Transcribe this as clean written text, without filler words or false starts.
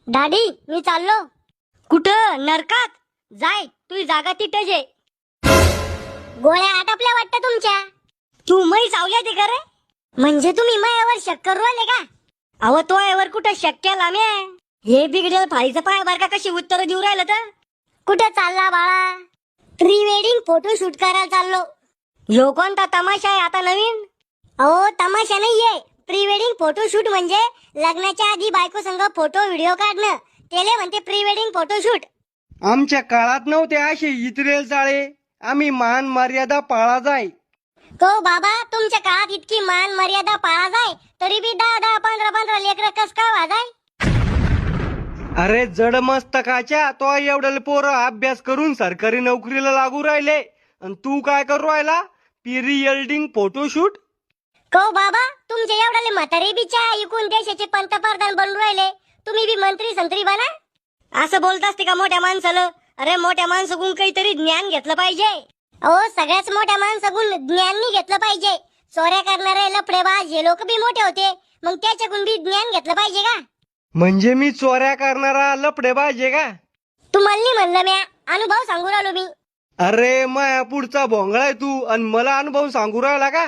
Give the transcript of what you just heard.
Daddy मी चाललो. कुठं? नरकात? जाय, तुझी जागा तिथेच आहे. गोळ्या आटपल्या वाटतं तुमच्या. तू मै चावल्या ते करे म्हणजे तुम्ही मायावर शक करू आले का? अहो तो यावर कुठं शक्य लाम्या. हे बिघडेल फाळीचं पाय बार का कशी उत्तर देऊ राहिलं तर. कुठं चालला बाळा? प्री वेडिंग फोटो शूट करायला चाललो. ह्यो कोणता तमाशा आहे आता नवीन? अहो तमाशा नाहीये, प्री वेडिंग फोटो शूट म्हणजे लग्नाच्या आधी बायको संग फोटो व्हिडिओ काढणं, त्याला म्हणते प्री वेडिंग फोटो शूट. आमच्या काळात नव्हते असे इतरेल चाळे. आम्ही मान मर्यादा पाळा जाय. तो बाबा तुमच्या काळात इतकी मान मर्यादा पाळा जाय तरी बी 10 15 15 लेकर कस काय वाजाय? अरे जड मस्तकाच्या तो एवढ्याले पोरं अभ्यास करून सरकारी नोकरीला लागू राहिले आणि तू काय करू राहिला? Pre wedding photoshoot. को बाबा तुमच्या एवढाले म्हातारे बिचा ऐकून देशाचे पंतप्रधान बनून राहिले, तुम्ही बी मंत्री संत्री बना. असं बोलत असते का मोठ्या माणसाला? अरे मोठ्या माणसाकडून काहीतरी ज्ञान घेतलं पाहिजे. अहो सगळ्याच मोठ्या माणसाकडून ज्ञान नाही घेतलं पाहिजे. चोऱ्या करणारे लफडेबाज हे लोक बी मोठे होते, मग त्याच्याकडून बी ज्ञान घेतलं पाहिजे का? म्हणजे मी चोऱ्या करणारा लफडेबाज आहे का? तुम्हाला नाही म्हणलं म्या, अनुभव सांगू राहिलो मी. अरे माया पुढचा भोंगळा आहे तू आणि मला अनुभव सांगू राहिला का?